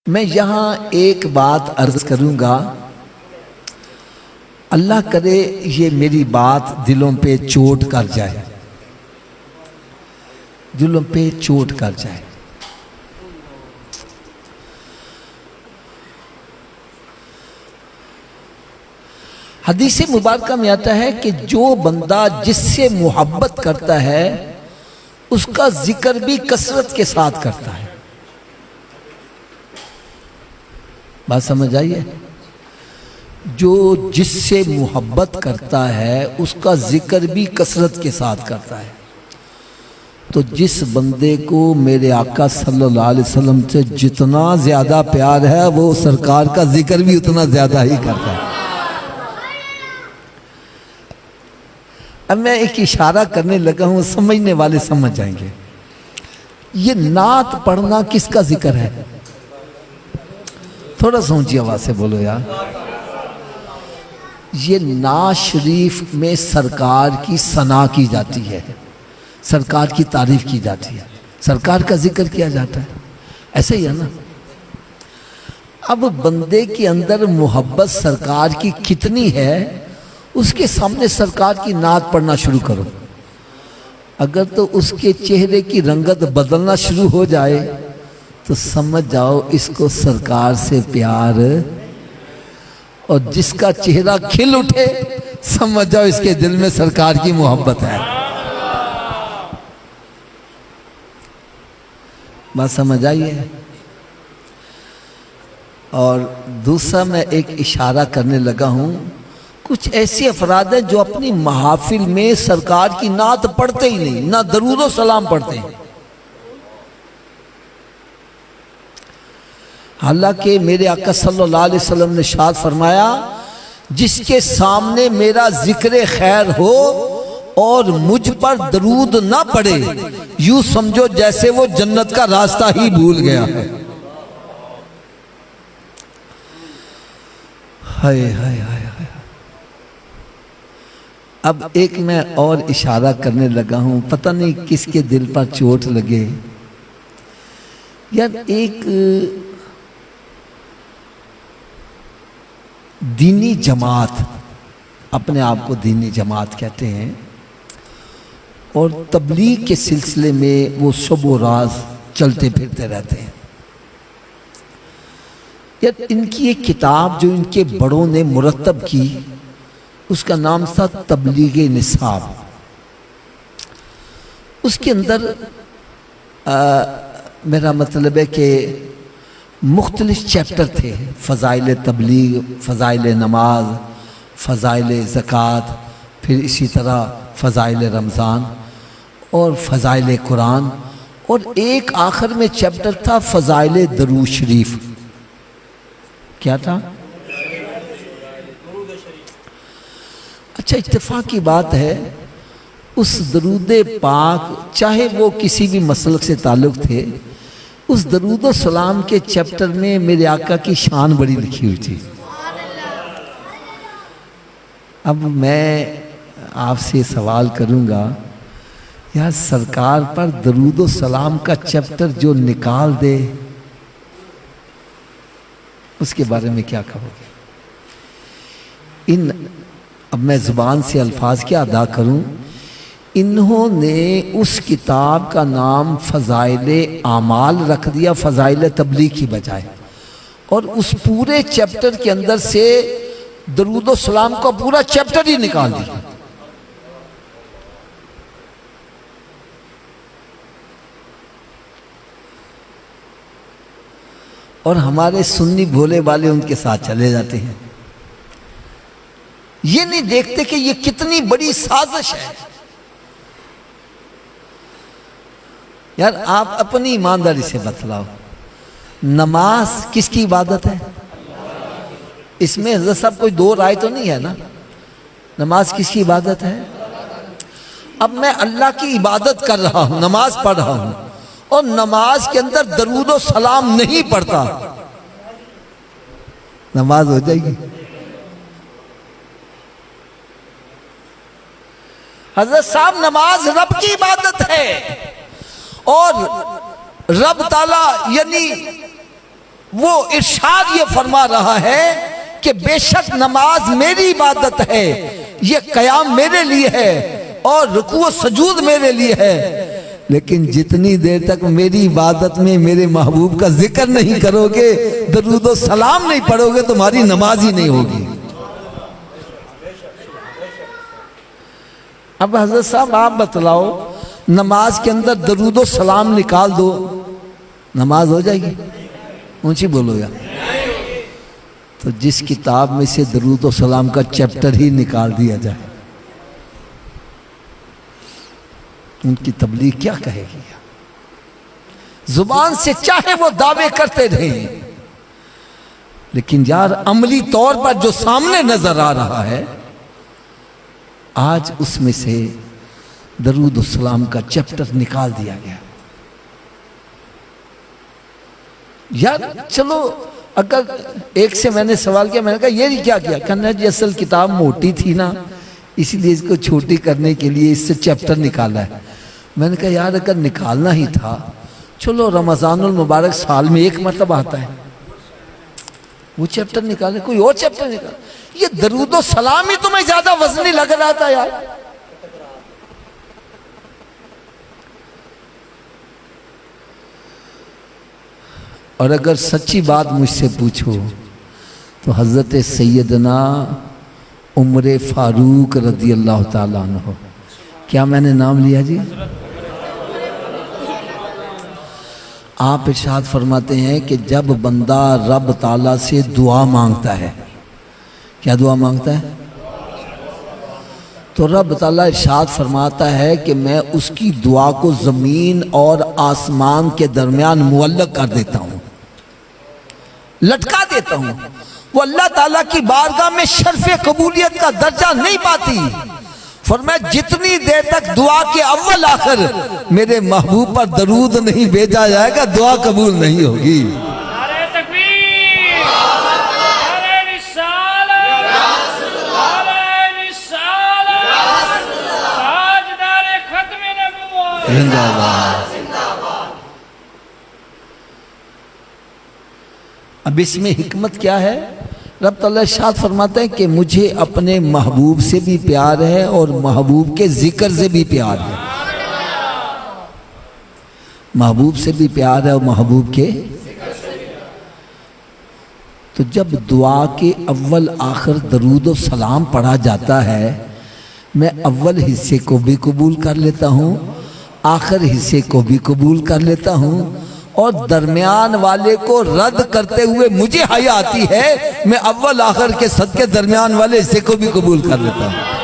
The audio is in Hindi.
मैं यहाँ एक बात अर्ज करूँगा, अल्लाह करे ये मेरी बात दिलों पे चोट कर जाए, दिलों पे चोट कर जाए। हदीस मुबारक में आता है कि जो बंदा जिससे मोहब्बत करता है उसका जिक्र भी कसरत के साथ करता है। बात समझ आई है? जो जिससे मोहब्बत करता है उसका जिक्र भी कसरत के साथ करता है। तो जिस बंदे को मेरे आका सल्लल्लाहु अलैहि वसल्लम से जितना ज्यादा प्यार है वो सरकार का जिक्र भी उतना ज्यादा ही करता है। अब मैं एक इशारा करने लगा हूं, समझने वाले समझ जाएंगे। ये नात पढ़ना किसका जिक्र है? थोड़ा सा ऊंची आवाज से बोलो यार। ये नात शरीफ में सरकार की सना की जाती है, सरकार की तारीफ की जाती है, सरकार का जिक्र किया जाता है। ऐसे ही है ना? अब बंदे के अंदर मोहब्बत सरकार की कितनी है, उसके सामने सरकार की नात पढ़ना शुरू करो। अगर तो उसके चेहरे की रंगत बदलना शुरू हो जाए तो समझ जाओ इसको सरकार से प्यार, और जिसका चेहरा खिल उठे समझ जाओ इसके दिल में सरकार की मोहब्बत है। बात समझ आई है? और दूसरा मैं एक इशारा करने लगा हूं, कुछ ऐसे अफराद हैं जो अपनी महाफिल में सरकार की नात पढ़ते ही नहीं, ना दरूद और सलाम पढ़ते हैं। हालांकि मेरे आका सल्लल्लाहु अलैहि वसल्लम ने इरशाद फरमाया, जिसके सामने मेरा जिक्र खैर हो और मुझ पर दरूद ना पड़े, यूं समझो जैसे वो जन्नत का रास्ता ही भूल गया है। हाय हाय हाय। अब एक मैं और इशारा करने लगा हूं, पता नहीं किसके दिल पर चोट लगे यार। एक दीनी जमात, अपने आप को दीनी जमात कहते हैं, और तबलीग के सिलसिले में वो सुबह राज चलते फिरते रहते हैं यार। इनकी एक किताब जो इनके बड़ों ने मुरतब की, उसका नाम था तबलीग निसाब। उसके अंदर मेरा मतलब है कि मुख्तलिफ चैप्टर थे, फ़ज़ाइल तबलीग, फ़ज़ाइल नमाज, फ़ज़ाइल ज़कात, फिर इसी तरह फ़ज़ाइल रमज़ान और फ़ज़ाइल कुरान, और एक आखिर में चैप्टर था फ़ज़ाइल दरूद शरीफ। क्या था? अच्छा, इत्तेफाक की बात है उस दरूद पाक, चाहे वो किसी भी मसलक से ताल्लुक़ थे, उस दरूद और सलाम के चैप्टर में मेरे आका की शान बड़ी लिखी हुई थी। अब मैं आपसे सवाल करूंगा यार, सरकार पर दरूद और सलाम का चैप्टर जो निकाल दे उसके बारे में क्या कहोगे? अब मैं ज़ुबान से अल्फाज क्या अदा करूं, इन्होंने उस किताब का नाम फ़ज़ाइल आमाल रख दिया, फ़ज़ाइल तबलीग की बजाय, और उस पूरे चैप्टर के अंदर से दरूद और सलाम का पूरा चैप्टर ही निकाल दिया। और हमारे सुन्नी भोले वाले उनके साथ चले जाते हैं। ये नहीं देखते कि ये कितनी बड़ी साजिश है यार। आप अपनी ईमानदारी से बतलाओ, नमाज किसकी इबादत है? इसमें हज़रत साहब कोई दो राय तो नहीं है ना? नमाज किसकी इबादत है? अब मैं अल्लाह की इबादत कर रहा हूं, नमाज पढ़ रहा हूं, और नमाज के अंदर दरूद और सलाम नहीं पढ़ता, नमाज हो जाएगी? हज़रत साहब, नमाज रब की इबादत है, और रब ताला यानी वो इरशाद ये फरमा रहा है कि बेशक नमाज मेरी इबादत है, ये कयाम मेरे लिए है और रुकू व सजूद मेरे लिए है, लेकिन जितनी देर तक मेरी इबादत में मेरे महबूब का जिक्र नहीं करोगे, दरूद व सलाम नहीं पढ़ोगे, तुम्हारी नमाज ही नहीं होगी। अब हजरत साहब आप बतलाओ, नमाज के अंदर दरूद व सलाम निकाल दो, नमाज हो जाएगी? ऊंची बोलो यार। तो जिस किताब में से दरूद व सलाम का चैप्टर ही निकाल दिया जाए, उनकी तबलीग क्या कहेगी? जुबान से चाहे वो दावे करते रहे, लेकिन यार अमली तौर पर जो सामने नजर आ रहा है, आज उसमें से दरूद व सलाम का चैप्टर निकाल दिया गया। यार चलो, अगर एक से मैंने सवाल किया, मैंने कहा ये क्या किया? कहना जी असल किताब मोटी थी ना, इसलिए इसको छोटी करने के लिए इससे चैप्टर निकाला है। मैंने कहा यार अगर निकालना ही था, चलो रमजानुल मुबारक साल में एक मतलब आता है, वो चैप्टर निकाले, कोई और चैप्टर निकाल। ये दरूद व सलाम ही तुम्हें ज्यादा वजनी लग रहा था यार। और अगर सच्ची बात मुझसे पूछो तो हजरत सैयदना उमर फारूक रज़ी अल्लाह ताला अन्हु, क्या मैंने नाम लिया जी? आप इरशाद फरमाते हैं कि जब बंदा रब ताला से दुआ मांगता है, क्या दुआ मांगता है? तो रब ताला इरशाद फरमाता है कि मैं उसकी दुआ को जमीन और आसमान के दरमियान मुअल्लक कर देता हूँ, लटका देता हूँ। वो अल्लाह ताला की बारगाह में शर्फ़े कबूलियत का दर्जा नहीं पाती। फरमाया जितनी देर तक दुआ के अव्वल आखिर मेरे महबूब पर दरूद नहीं भेजा जाएगा, दुआ कबूल नहीं होगी। अब इसमें हिकमत क्या है? रब तआला इरशाद फरमाते हैं कि मुझे अपने महबूब से भी प्यार है और महबूब के जिक्र से भी प्यार है। महबूब से भी प्यार है और महबूब के, तो जब दुआ के अव्वल आखिर दरूद व सलाम पढ़ा जाता है, मैं अव्वल हिस्से को भी कबूल कर लेता हूँ, आखिर हिस्से को भी कबूल कर लेता हूँ, और दरमियान वाले को रद्द करते हुए मुझे हया आती है, मैं अव्वल आखिर के सदके दरमियान वाले हिस्से को भी कबूल कर लेता हूँ।